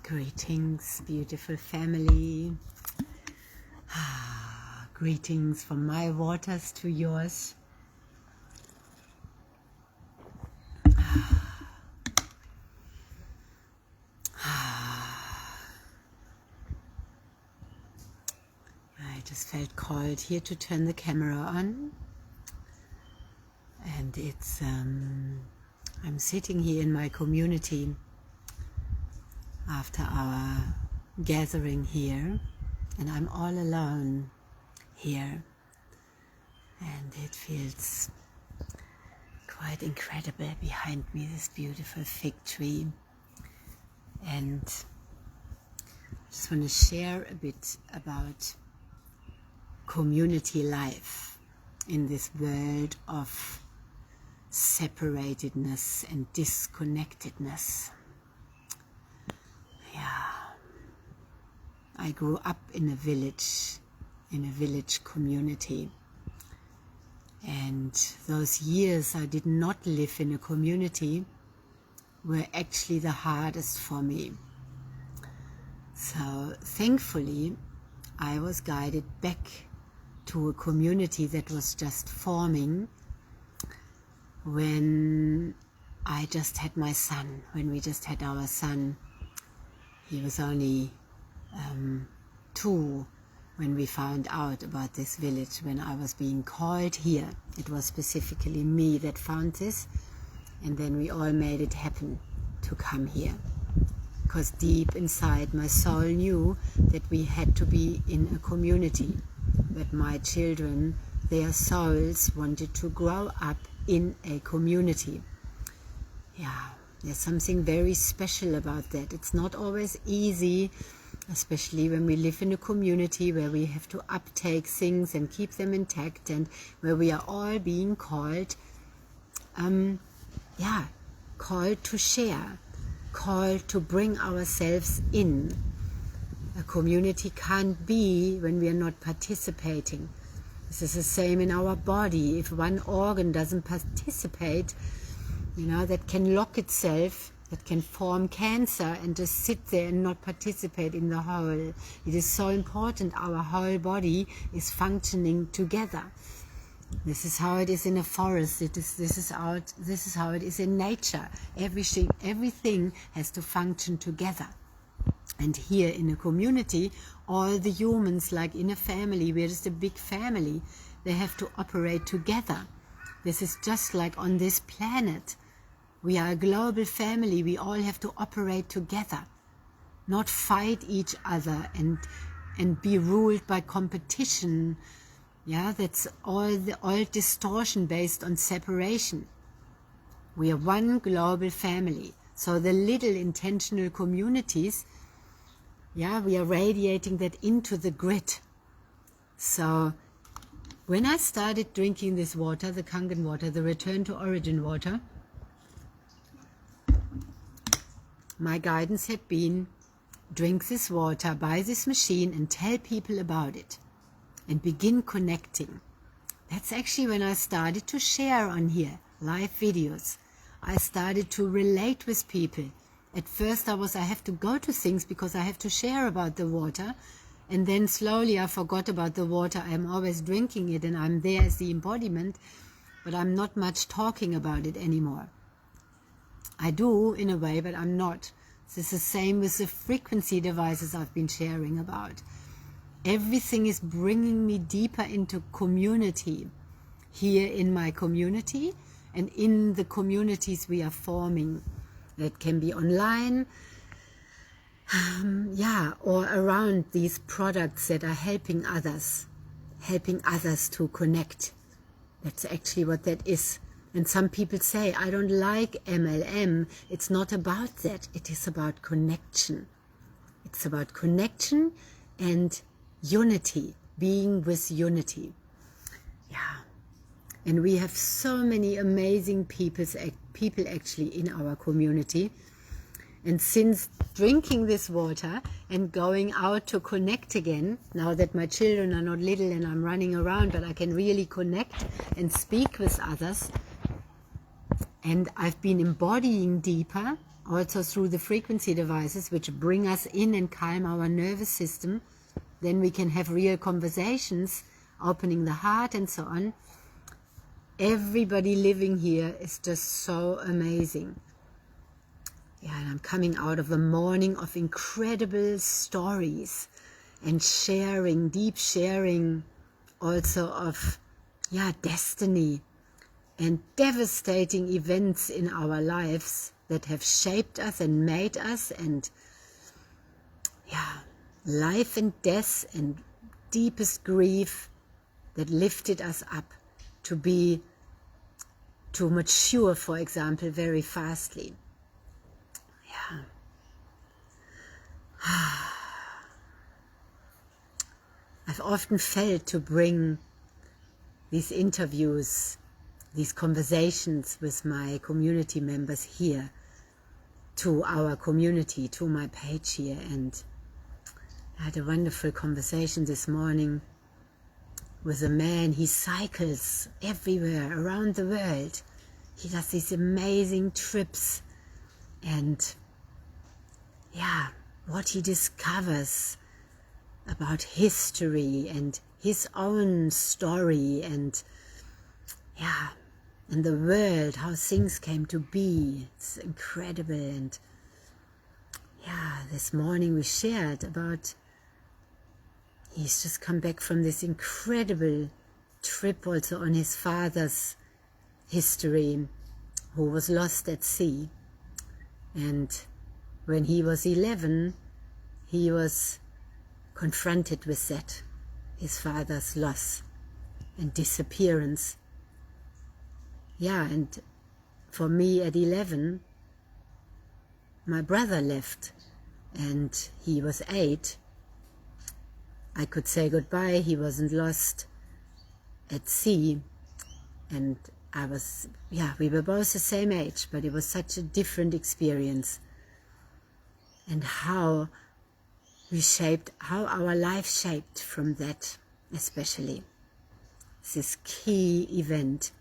Greetings, beautiful family. Greetings from my waters to yours. I just felt called here to turn the camera on. And it's, I'm sitting here in my community after our gathering here, and I'm all alone here, and it feels quite incredible behind me, this beautiful fig tree. And I just want to share a bit about community life in this world of separatedness and disconnectedness. I grew up in a village community, and those years I did not live in a community were actually the hardest for me. So thankfully I was guided back to a community that was just forming when I just had my son, when we just had our son. He was only 2 when we found out about this village, when I was being called here. It was specifically me that found this, and then we all made it happen to come here, because deep inside my soul knew that we had to be in a community, that my children, their souls wanted to grow up in a community. There's something very special about that. It's not always easy, especially when we live in a community where we have to uptake things and keep them intact, and where we are all being called, called to share, called to bring ourselves in. A community can't be when we are not participating. This is the same in our body. If one organ doesn't participate, that can lock itself, that can form cancer and just sit there and not participate in the whole. It is so important our whole body is functioning together. This is how it is in a forest. This is how it is in nature. Everything has to function together. And here in a community, all the humans, like in a family, we're just a big family, they have to operate together. This is just like on this planet. We are a global family. We all have to operate together, not fight each other and be ruled by competition. That's all distortion based on separation. We are one global family. So the little intentional communities, we are radiating that into the grid. So when I started drinking this water, the Kangen water, the return to origin water, my guidance had been, drink this water, buy this machine and tell people about it and begin connecting. That's actually when I started to share on here, live videos. I started to relate with people. At first I have to go to things because I have to share about the water, and then slowly I forgot about the water. I'm always drinking it and I'm there as the embodiment, but I'm not much talking about it anymore. I do in a way, but I'm not. This is the same with the frequency devices I've been sharing about. Everything is bringing me deeper into community, here in my community and in the communities we are forming. That can be online, or around these products that are helping others to connect. That's actually what that is. And some people say, I don't like MLM. It's not about that. It is about connection. It's about connection and unity, being with unity. And we have so many amazing people actually in our community. And since drinking this water and going out to connect again, now that my children are not little and I'm running around, but I can really connect and speak with others, and I've been embodying deeper also through the frequency devices, which bring us in and calm our nervous system. Then we can have real conversations, opening the heart and so on. Everybody living here is just so amazing. Yeah, and I'm coming out of a morning of incredible stories and sharing, deep sharing also of, destiny and devastating events in our lives that have shaped us and made us, and life and death and deepest grief that lifted us up to mature, for example, very fastly. I've often felt to bring these interviews, these conversations with my community members here to our community, to my page here. And I had a wonderful conversation this morning with a man. He cycles everywhere around the world. He does these amazing trips, and what he discovers about history and his own story and the world, how things came to be. It's incredible. And this morning we shared about, he's just come back from this incredible trip also on his father's history, who was lost at sea. And when he was 11, he was confronted with that, his father's loss and disappearance. And for me at 11, my brother left, and he was 8. I could say goodbye. He wasn't lost at sea, and I was, we were both the same age, but it was such a different experience. And how our life shaped from that, especially this key event.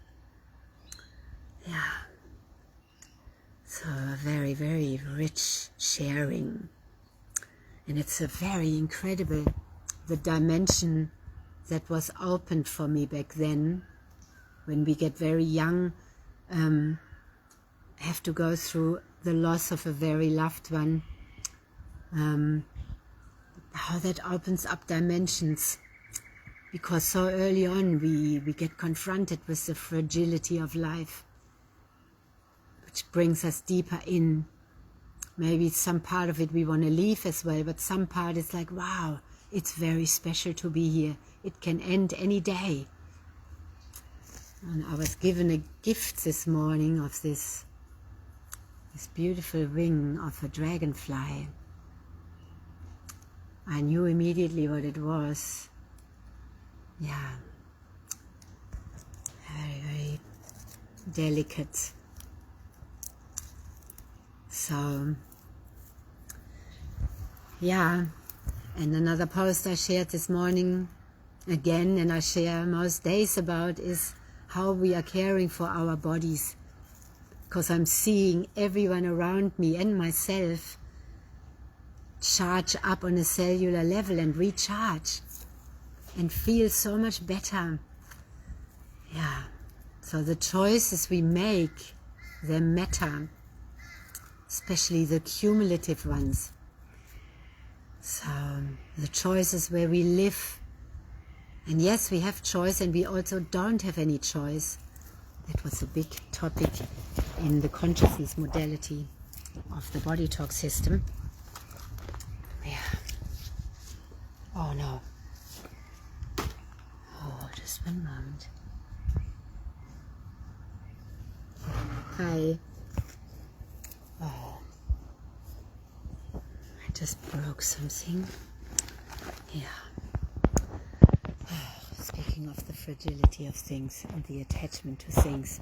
So a very, very rich sharing. And it's a very incredible, the dimension that was opened for me back then, when we get very young, have to go through the loss of a very loved one. How that opens up dimensions, because so early on we get confronted with the fragility of life, which brings us deeper in. Maybe some part of it we want to leave as well, but some part is like, wow, it's very special to be here. It can end any day. And I was given a gift this morning of this beautiful wing of a dragonfly. I knew immediately what it was. Very, very delicate. So, and another post I shared this morning again, and I share most days about, is how we are caring for our bodies. Because I'm seeing everyone around me and myself charge up on a cellular level and recharge and feel so much better. So the choices we make, they matter, especially the cumulative ones. So the choices where we live, and yes, we have choice, and we also don't have any choice. That was a big topic in the consciousness modality of the body talk system. Oh no. Oh, just one moment. Hi. Oh. I just broke something. Speaking of the fragility of things and the attachment to things.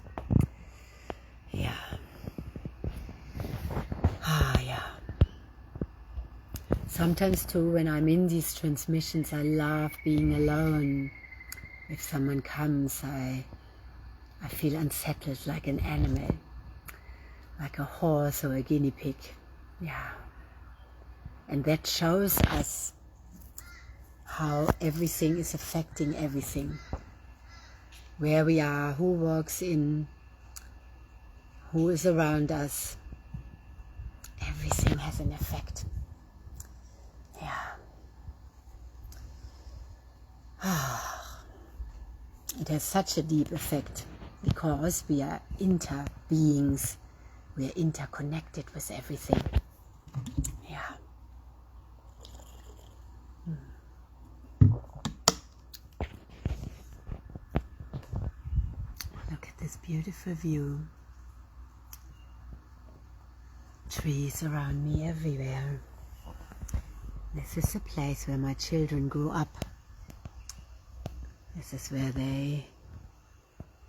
Sometimes too, when I'm in these transmissions, I love being alone. If someone comes, I feel unsettled like an animal. like a horse or a guinea pig. Yeah. And that shows us how everything is affecting everything. Where we are, who walks in, who is around us. Everything has an effect. Yeah. It has such a deep effect because we are interbeings. We are interconnected with everything. Yeah. Look at this beautiful view. Trees around me everywhere. This is the place where my children grew up. This is where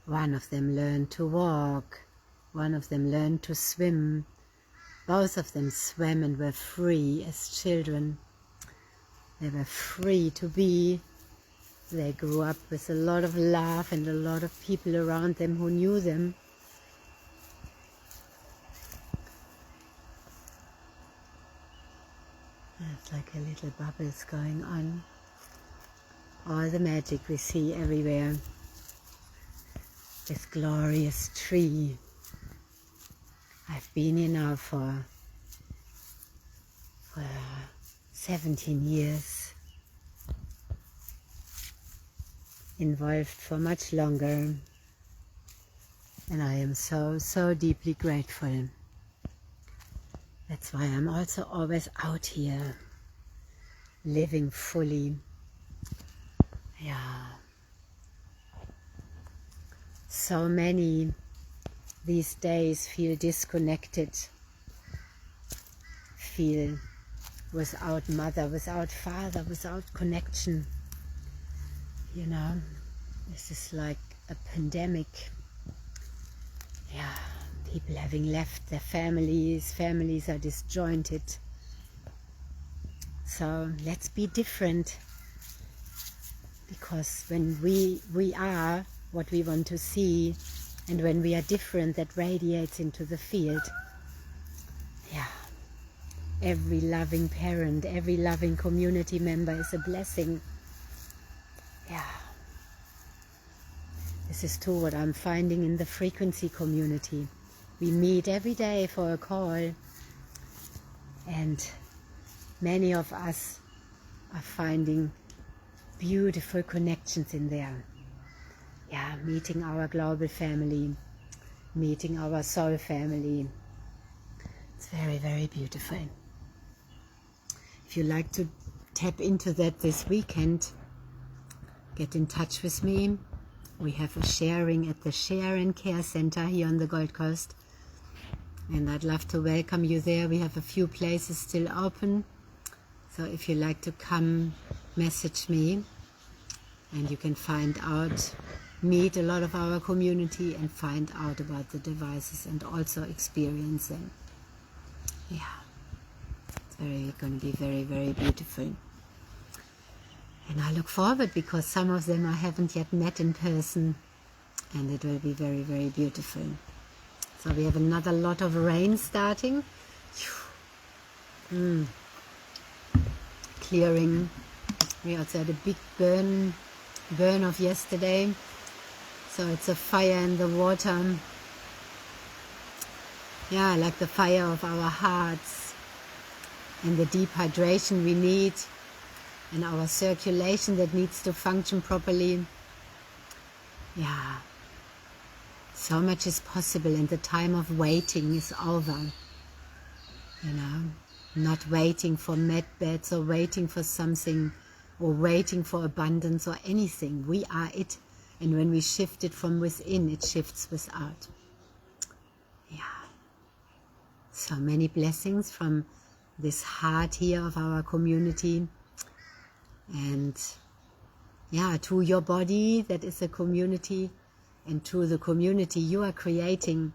one of them learned to walk, one of them learned to swim. Both of them swam and were free as children. They were free to be. They grew up with a lot of love and a lot of people around them who knew them. It's like a little bubbles going on. All the magic we see everywhere. This glorious tree. I've been here now for 17 years. Involved for much longer. And I am so, so deeply grateful. That's why I'm also always out here, living fully. Yeah. So many these days feel disconnected, feel without mother, without father, without connection. You know, this is like a pandemic. Yeah, people having left their families are disjointed. So let's be different, because when we are what we want to see, and when we are different, that radiates into the field. Yeah, every loving parent, every loving community member is a blessing. Yeah, this is too what I'm finding in the frequency community. We meet every day for a call, and many of us are finding beautiful connections in there. Yeah, meeting our global family, meeting our soul family. It's very, very beautiful. If you like to tap into that this weekend, get in touch with me. We have a sharing at the Share and Care Center here on the Gold Coast, and I'd love to welcome you there. We have a few places still open, so if you like to come, message me, and you can find out, meet a lot of our community and find out about the devices and also experience them. Yeah, it's going to be very, very beautiful. And I look forward, because some of them I haven't yet met in person, and it will be very, very beautiful. So we have another lot of rain starting. Clearing. We also had a big burn of yesterday. So it's a fire in the water. Yeah, like the fire of our hearts, and the deep hydration we need, and our circulation that needs to function properly. Yeah, so much is possible, and the time of waiting is over. You know, not waiting for med beds or waiting for something, or waiting for abundance or anything. We are it, and when we shift it from within, it shifts without. Yeah, so many blessings from this heart here of our community. And yeah, to your body that is a community, and to the community you are creating.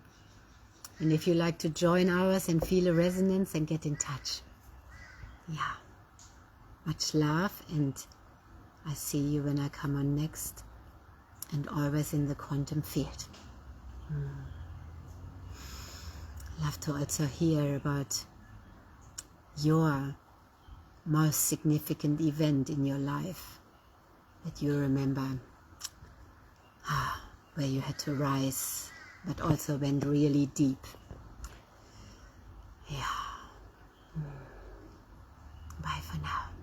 And if you like to join ours and feel a resonance, and get in touch. Yeah, much love, and I see you when I come on next, and always in the quantum field. love to also hear about your most significant event in your life that you remember, where you had to rise, but also went really deep. Yeah. Bye for now.